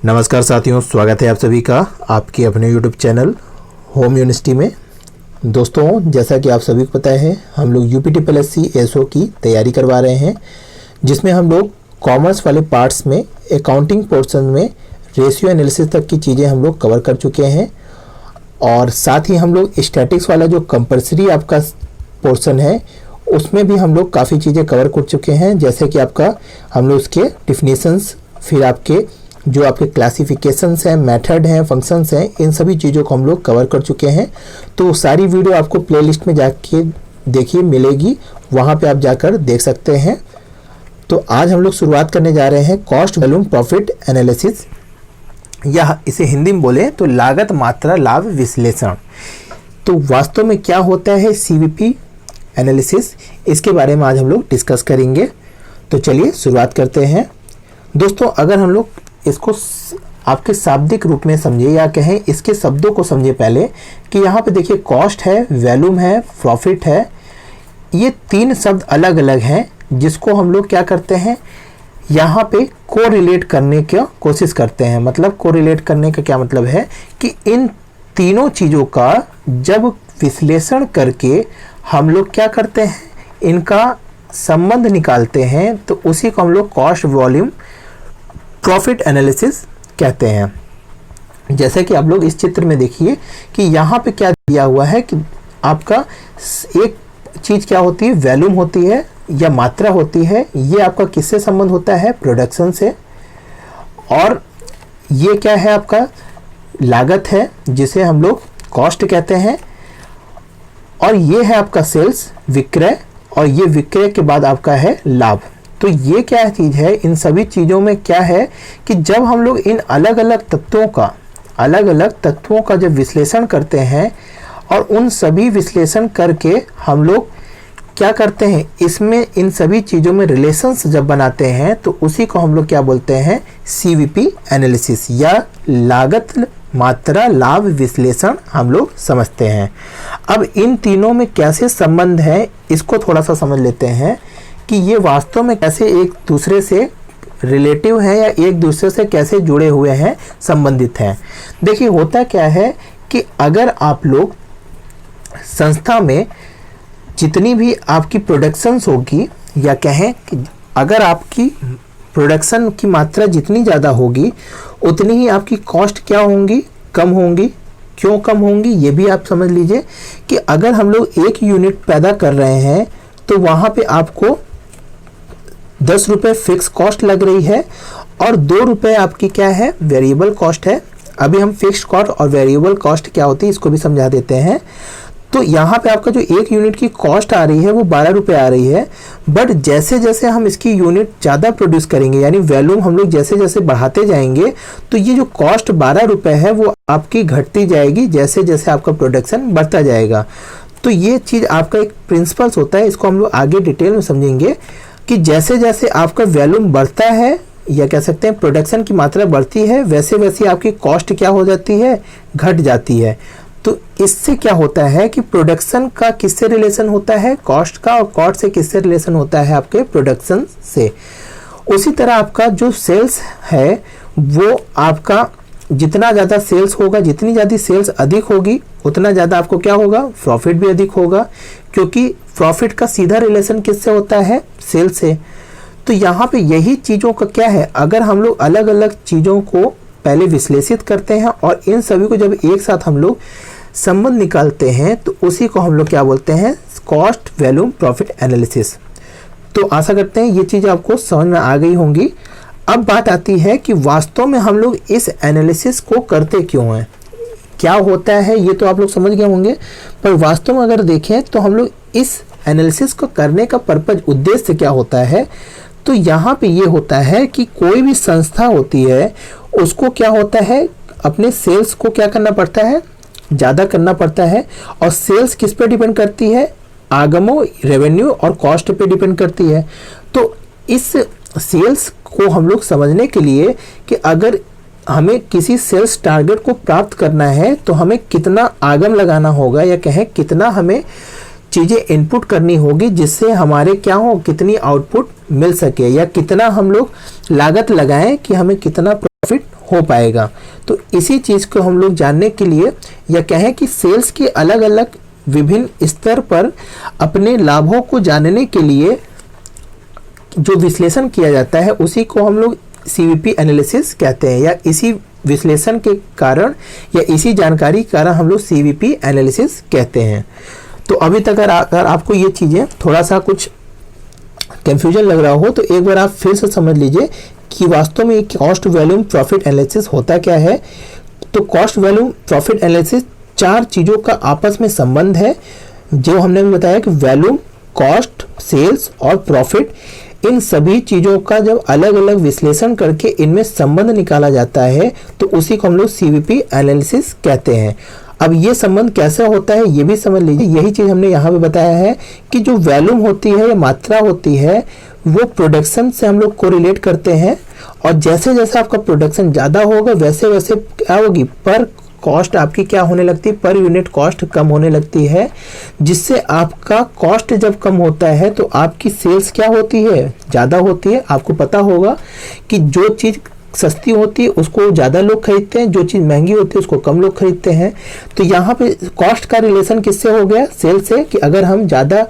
नमस्कार साथियों, स्वागत है आप सभी का आपके अपने YouTube चैनल होम यूनिवर्सिटी में। दोस्तों, जैसा कि आप सभी को पता है, हम लोग UPTPLSC एसओ की तैयारी करवा रहे हैं, जिसमें हम लोग कॉमर्स वाले पार्ट्स में अकाउंटिंग पोर्शन में रेशियो एनालिसिस तक की चीज़ें हम लोग कवर कर चुके हैं। और साथ ही हम लोग स्टैटिक्स वाला जो कंपल्सरी आपका पोर्शन है उसमें भी हम लोग काफ़ी चीज़ें कवर कर चुके हैं, जैसे कि आपका हम लोग उसके डिफिनीशंस, फिर आपके जो आपके क्लासिफिकेशंस हैं, मेथड हैं, फंक्शंस हैं, इन सभी चीज़ों को हम लोग कवर कर चुके हैं। तो सारी वीडियो आपको प्लेलिस्ट में जाके देखिए मिलेगी, वहाँ पे आप जाकर देख सकते हैं। तो आज हम लोग शुरुआत करने जा रहे हैं कॉस्ट वॉल्यूम प्रॉफिट एनालिसिस, या इसे हिंदी में बोले तो लागत मात्रा लाभ विश्लेषण। तो वास्तव में क्या होता है CVP एनालिसिस, इसके बारे में आज हम लोग डिस्कस करेंगे। तो चलिए शुरुआत करते हैं। दोस्तों, अगर हम लोग इसको आपके शाब्दिक रूप में समझे, या कहें इसके शब्दों को समझे पहले, कि यहाँ पे देखिए कॉस्ट है, वॉल्यूम है, प्रॉफिट है, ये तीन शब्द अलग अलग हैं, जिसको हम लोग क्या करते हैं, यहाँ पे कोरिलेट करने की कोशिश करते हैं। मतलब कोरिलेट करने का क्या मतलब है कि इन तीनों चीज़ों का जब विश्लेषण करके हम लोग क्या करते हैं, इनका संबंध निकालते हैं, तो उसी को हम लोग कॉस्ट वॉल्यूम प्रॉफिट एनालिसिस कहते हैं। जैसे कि आप लोग इस चित्र में देखिए कि यहाँ पे क्या दिया हुआ है कि आपका एक चीज़ क्या होती है, वॉल्यूम होती है या मात्रा होती है। ये आपका किससे संबंध होता है, प्रोडक्शन से। और ये क्या है, आपका लागत है, जिसे हम लोग कॉस्ट कहते हैं। और ये है आपका सेल्स, विक्रय, और ये विक्रय के बाद आपका है लाभ। तो ये क्या चीज़ है, इन सभी चीज़ों में क्या है कि जब हम लोग इन अलग अलग तत्वों का जब विश्लेषण करते हैं, और उन सभी विश्लेषण करके हम लोग क्या करते हैं, इसमें इन सभी चीज़ों में रिलेशंस जब बनाते हैं, तो उसी को हम लोग क्या बोलते हैं, CVP एनालिसिस, या लागत मात्रा लाभ विश्लेषण हम लोग समझते हैं। अब इन तीनों में कैसे संबंध है, इसको थोड़ा सा समझ लेते हैं कि ये वास्तव में कैसे एक दूसरे से रिलेटिव हैं, या एक दूसरे से कैसे जुड़े हुए हैं, संबंधित हैं। देखिए होता क्या है कि अगर आप लोग संस्था में जितनी भी आपकी प्रोडक्शंस होगी, या कहें कि अगर आपकी प्रोडक्शन की मात्रा जितनी ज़्यादा होगी, उतनी ही आपकी कॉस्ट क्या होंगी, कम होंगी। क्यों कम होंगी, ये भी आप समझ लीजिए कि अगर हम लोग 1 यूनिट पैदा कर रहे हैं, तो वहाँ पे आपको 10 रुपये फिक्स कॉस्ट लग रही है, और 2 रुपये आपकी क्या है, वेरिएबल कॉस्ट है। अभी हम फिक्स्ड कॉस्ट और वेरिएबल कॉस्ट क्या होती है, इसको भी समझा देते हैं। तो यहाँ पे आपका जो 1 यूनिट की कॉस्ट आ रही है वो 12 रुपये आ रही है। बट जैसे जैसे हम इसकी यूनिट ज़्यादा प्रोड्यूस करेंगे, यानी वॉल्यूम हम लोग जैसे जैसे बढ़ाते जाएंगे, तो ये जो कॉस्ट 12 रुपये है वो आपकी घटती जाएगी, जैसे जैसे आपका प्रोडक्शन बढ़ता जाएगा। तो ये चीज़ आपका एक प्रिंसिपल्स होता है, इसको हम लोग आगे डिटेल में समझेंगे कि जैसे जैसे आपका वॉल्यूम बढ़ता है, या कह सकते हैं प्रोडक्शन की मात्रा बढ़ती है, वैसे वैसे आपकी कॉस्ट क्या हो जाती है, घट जाती है। तो इससे क्या होता है कि प्रोडक्शन का किससे रिलेशन होता है, कॉस्ट का, और कॉस्ट से किससे रिलेशन होता है, आपके प्रोडक्शन से। उसी तरह आपका जो सेल्स है, वो आपका जितना ज़्यादा सेल्स होगा, जितनी ज़्यादा सेल्स अधिक होगी, उतना ज़्यादा आपको क्या होगा, प्रॉफिट भी अधिक होगा, क्योंकि प्रॉफिट का सीधा रिलेशन किससे होता है, सेल्स से। तो यहाँ पे यही चीज़ों का क्या है, अगर हम लोग अलग अलग चीज़ों को पहले विश्लेषित करते हैं, और इन सभी को जब एक साथ हम लोग संबंध निकालते हैं, तो उसी को हम लोग क्या बोलते हैं, कॉस्ट वॉल्यूम प्रॉफिट एनालिसिस। तो आशा करते हैं ये चीज़ आपको समझ में आ गई होंगी। अब बात आती है कि वास्तव में हम लोग इस एनालिसिस को करते क्यों हैं, क्या होता है, ये तो आप लोग समझ गए होंगे। पर वास्तव में अगर देखें तो हम लोग इस एनालिसिस को करने का पर्पज, उद्देश्य क्या होता है, तो यहाँ पे ये होता है कि कोई भी संस्था होती है, उसको क्या होता है, अपने सेल्स को क्या करना पड़ता है, ज़्यादा करना पड़ता है। और सेल्स किस पे डिपेंड करती है, आगमों, रेवेन्यू और कॉस्ट पे डिपेंड करती है। तो इस सेल्स को हम लोग समझने के लिए कि अगर हमें किसी सेल्स टारगेट को प्राप्त करना है, तो हमें कितना आगम लगाना होगा, या कहें कितना हमें चीज़ें इनपुट करनी होगी, जिससे हमारे क्या हो, कितनी आउटपुट मिल सके, या कितना हम लोग लागत लगाएं कि हमें कितना प्रॉफिट हो पाएगा। तो इसी चीज़ को हम लोग जानने के लिए या कहें कि सेल्स के अलग अलग विभिन्न स्तर पर अपने लाभों को जानने के लिए जो विश्लेषण किया जाता है उसी को हम लोग सीवीपी एनालिसिस कहते हैं, या इसी विश्लेषण के कारण या इसी जानकारी के कारण हम लोग सीवीपी एनालिसिस कहते हैं। तो अभी तक अगर आपको ये चीज़ें थोड़ा सा कुछ कंफ्यूजन लग रहा हो तो एक बार आप फिर से समझ लीजिए कि वास्तव में कॉस्ट वॉल्यूम प्रॉफिट एनालिसिस होता क्या है। तो कॉस्ट वॉल्यूम प्रॉफिट एनालिसिस चार चीज़ों का आपस में संबंध है, जो हमने भी बताया कि वॉल्यूम, कॉस्ट, सेल्स और प्रॉफिट, इन सभी चीज़ों का जब अलग अलग विश्लेषण करके इनमें संबंध निकाला जाता है तो उसी को हम लोग सीवीपी एनालिसिस कहते हैं। अब ये संबंध कैसे होता है ये भी समझ लीजिए। यही चीज़ हमने यहाँ पे बताया है कि जो वॉल्यूम होती है या मात्रा होती है वो प्रोडक्शन से हम लोग कोरिलेट करते हैं, और जैसे जैसे आपका प्रोडक्शन ज़्यादा होगा वैसे वैसे क्या होगी, पर कॉस्ट आपकी क्या होने लगती है, पर यूनिट कॉस्ट कम होने लगती है, जिससे आपका कॉस्ट जब कम होता है तो आपकी सेल्स क्या होती है, ज़्यादा होती है। आपको पता होगा कि जो चीज़ सस्ती होती है उसको ज़्यादा लोग खरीदते हैं, जो चीज़ महंगी होती है उसको कम लोग खरीदते हैं। तो यहाँ पे कॉस्ट का रिलेशन किससे हो गया, सेल्स से, कि अगर हम ज़्यादा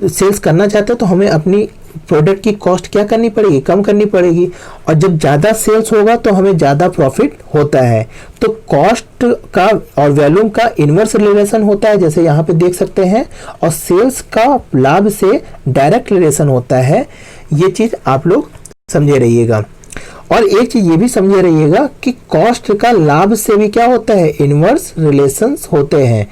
सेल्स करना चाहते हैं तो हमें अपनी प्रोडक्ट की कॉस्ट क्या करनी पड़ेगी, कम करनी पड़ेगी, और जब ज़्यादा सेल्स होगा तो हमें ज़्यादा प्रॉफिट होता है। तो कॉस्ट का और वॉल्यूम का इन्वर्स रिलेशन होता है, जैसे यहाँ पे देख सकते हैं, और सेल्स का लाभ से डायरेक्ट रिलेशन होता है। ये चीज़ आप लोग समझे रहिएगा। और एक चीज़ ये भी समझे रहिएगा कि कॉस्ट का लाभ से भी क्या होता है, इन्वर्स रिलेशंस होते हैं।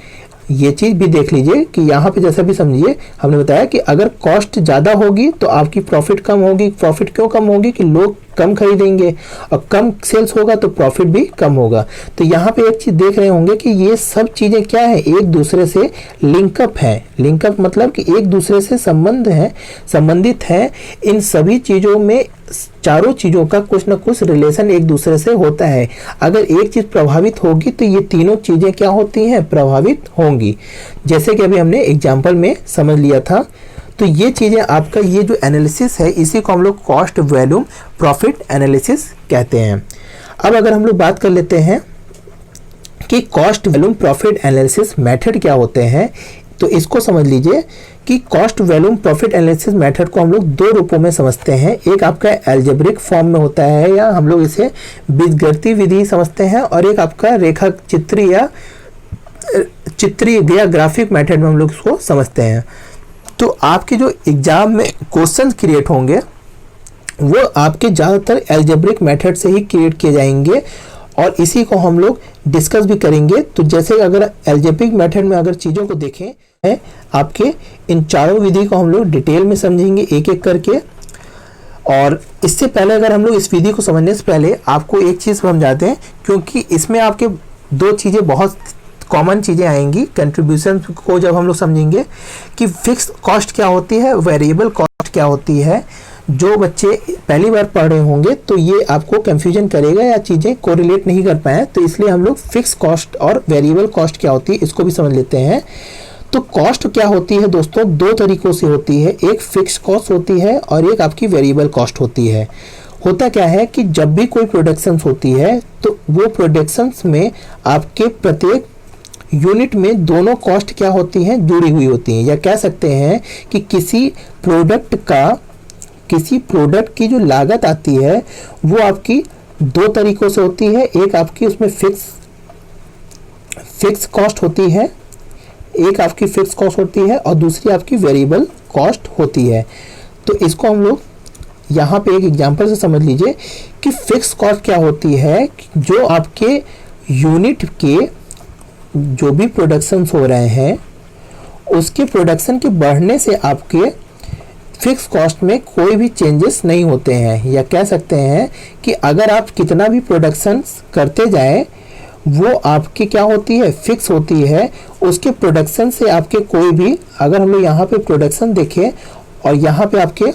ये चीज़ भी देख लीजिए कि यहाँ पे जैसा भी समझिए, हमने बताया कि अगर कॉस्ट ज़्यादा होगी तो आपकी प्रॉफिट कम होगी। प्रॉफिट क्यों कम होगी, कि लोग कम खरीदेंगे, और कम सेल्स होगा तो प्रॉफिट भी कम होगा। तो यहाँ पे एक चीज़ देख रहे होंगे कि ये सब चीज़ें क्या है, एक दूसरे से लिंकअप है। लिंकअप मतलब कि एक दूसरे से संबंधित है। इन सभी चीज़ों में, चारों चीज़ों का कुछ ना कुछ रिलेशन एक दूसरे से होता है। अगर एक चीज़ प्रभावित होगी तो ये तीनों चीज़ें क्या होती हैं, प्रभावित होंगी। जैसे कि अभी हमने एग्जाम्पल में समझ लिया था। तो ये चीज़ें आपका ये जो एनालिसिस है इसी को हम लोग कॉस्ट वॉल्यूम प्रॉफिट एनालिसिस कहते हैं। अब अगर हम लोग बात कर लेते हैं कि cost volume profit analysis method क्या होते हैं, तो इसको समझ लीजिए कि cost volume profit analysis method को हम लोग दो रूपों में समझते हैं। एक आपका एल्जेब्रिक फॉर्म में होता है, या हम लोग इसे बीजगणितीय विधि समझते हैं, और एक आपका रेखा चित्रीय या ग्राफिक मेथड में हम लोग इसको समझते हैं। तो आपके जो एग्जाम में क्वेश्चन क्रिएट होंगे वो आपके ज़्यादातर एल्जेब्रिक मेथड से ही क्रिएट किए जाएंगे, और इसी को हम लोग डिस्कस भी करेंगे। तो जैसे अगर एल्जेब्रिक मेथड में अगर चीज़ों को देखें है, आपके इन चारों विधि को हम लोग डिटेल में समझेंगे एक एक करके। और इससे पहले अगर हम लोग इस विधि को समझने से पहले आपको एक चीज़ समझाते हैं, क्योंकि इसमें आपके दो चीज़ें बहुत कॉमन चीज़ें आएंगी कंट्रीब्यूशन को जब हम लोग समझेंगे कि फिक्स कॉस्ट क्या होती है, वेरिएबल कॉस्ट क्या होती है। जो बच्चे पहली बार पढ़ रहे होंगे तो ये आपको कंफ्यूजन करेगा या चीज़ें कोरिलेट नहीं कर पाए, तो इसलिए हम लोग फिक्स कॉस्ट और वेरिएबल कॉस्ट क्या होती है इसको भी समझ लेते हैं। तो कॉस्ट क्या होती है दोस्तों, दो तरीकों से होती है, एक फिक्स कॉस्ट होती है और एक आपकी वेरिएबल कॉस्ट होती है। होता क्या है कि जब भी कोई प्रोडक्शंस होती है तो वो प्रोडक्शंस में आपके प्रत्येक यूनिट में दोनों कॉस्ट क्या होती हैं, जुड़ी हुई होती हैं, या कह सकते हैं कि किसी प्रोडक्ट की जो लागत आती है वो आपकी दो तरीकों से होती है। एक आपकी उसमें फिक्स कॉस्ट होती है, और दूसरी आपकी वेरिएबल कॉस्ट होती है। तो इसको हम लोग यहाँ पे एक एग्जांपल से समझ लीजिए कि फिक्स कॉस्ट क्या होती है, जो आपके यूनिट के जो भी प्रोडक्शंस हो रहे हैं उसके प्रोडक्शन के बढ़ने से आपके फिक्स कॉस्ट में कोई भी चेंजेस नहीं होते हैं, या कह सकते हैं कि अगर आप कितना भी प्रोडक्शंस करते जाएं वो आपकी क्या होती है, फिक्स होती है। उसके प्रोडक्शन से आपके कोई भी, अगर हम लोग यहाँ पे प्रोडक्शन देखें और यहाँ पे आपके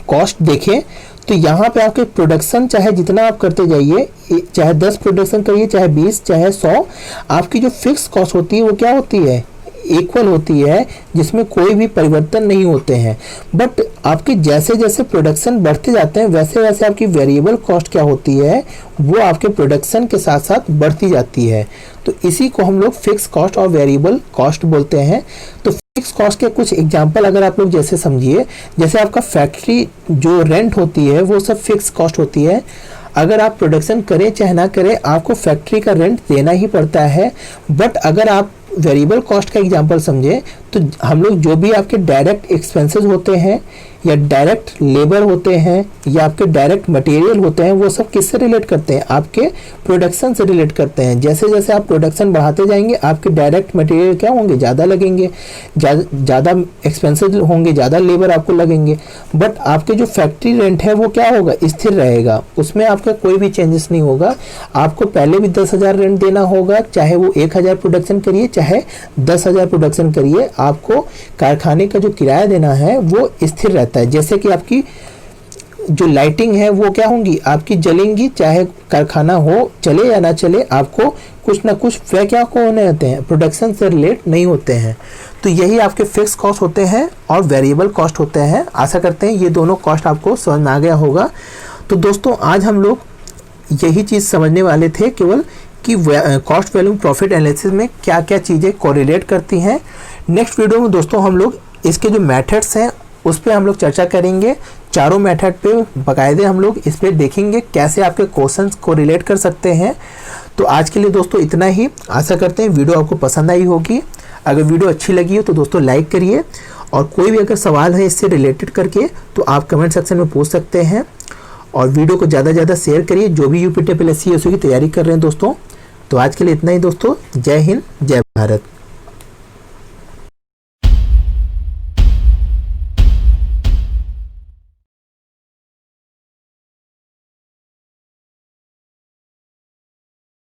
कॉस्ट देखें, तो यहाँ पे आपके प्रोडक्शन चाहे जितना आप करते जाइए, चाहे 10 प्रोडक्शन करिए, चाहे 20, चाहे 100, आपकी जो फिक्स कॉस्ट होती है वो क्या होती है, इक्वल होती है, जिसमें कोई भी परिवर्तन नहीं होते हैं। बट आपके जैसे जैसे प्रोडक्शन बढ़ते जाते हैं वैसे वैसे आपकी वेरिएबल कॉस्ट क्या होती है, वो आपके प्रोडक्शन के साथ साथ बढ़ती जाती है। तो इसी को हम लोग फिक्स कॉस्ट और वेरिएबल कॉस्ट बोलते हैं। तो फिक्स कॉस्ट के कुछ एग्जांपल अगर आप लोग जैसे समझिए, जैसे आपका फैक्ट्री जो रेंट होती है वो सब फिक्स कॉस्ट होती है। अगर आप प्रोडक्शन करें चाहे ना करें, आपको फैक्ट्री का रेंट देना ही पड़ता है। बट अगर आप वेरिएबल कॉस्ट का एग्जांपल समझे तो हम लोग जो भी आपके डायरेक्ट एक्सपेंसेस होते हैं या डायरेक्ट लेबर होते हैं या आपके डायरेक्ट मटेरियल होते हैं, वो सब किससे रिलेट करते हैं, आपके प्रोडक्शन से रिलेट करते हैं। जैसे जैसे आप प्रोडक्शन बढ़ाते जाएंगे आपके डायरेक्ट मटेरियल क्या होंगे, ज़्यादा लगेंगे, ज़्यादा एक्सपेंसेस होंगे, ज़्यादा लेबर आपको लगेंगे। बट आपके जो फैक्ट्री रेंट है वो क्या होगा, स्थिर रहेगा, उसमें आपका कोई भी चेंजेस नहीं होगा। आपको पहले भी 10,000 रेंट देना होगा, चाहे वो 1,000 प्रोडक्शन करिए चाहे 10,000 प्रोडक्शन करिए, आपको कारखाने का जो किराया देना है वो स्थिर रहता है। जैसे कि आपकी जो लाइटिंग है वो क्या होंगी, आपकी जलेंगी, चाहे कारखाना हो चले या ना चले, आपको कुछ ना कुछ व्यय क्या को होने होते हैं, प्रोडक्शन से रिलेट नहीं होते हैं। तो यही आपके फिक्स कॉस्ट होते हैं और वेरिएबल कॉस्ट होते हैं। आशा करते हैं ये दोनों कॉस्ट आपको समझ में आ गया होगा। तो दोस्तों आज हम लोग यही चीज़ समझने वाले थे केवल कि कॉस्ट वैल्यू प्रॉफिट एनालिसिस में क्या क्या चीज़ें कोरिलेट करती हैं। नेक्स्ट वीडियो में दोस्तों हम लोग इसके जो मेथड्स हैं उस पर हम लोग चर्चा करेंगे। चारों मेथड पे बाकायदे हम लोग इस पर देखेंगे कैसे आपके क्वेश्चंस को रिलेट कर सकते हैं। तो आज के लिए दोस्तों इतना ही। आशा करते हैं वीडियो आपको पसंद आई होगी। अगर वीडियो अच्छी लगी हो तो दोस्तों लाइक करिए, और कोई भी अगर सवाल है इससे रिलेटेड करके तो आप कमेंट सेक्शन में पूछ सकते हैं। और वीडियो को ज़्यादा से ज़्यादा शेयर करिए जो भी यूपीटीएपीएससी की तैयारी कर रहे हैं दोस्तों। तो आज के लिए इतना ही दोस्तों। जय हिंद, जय भारत।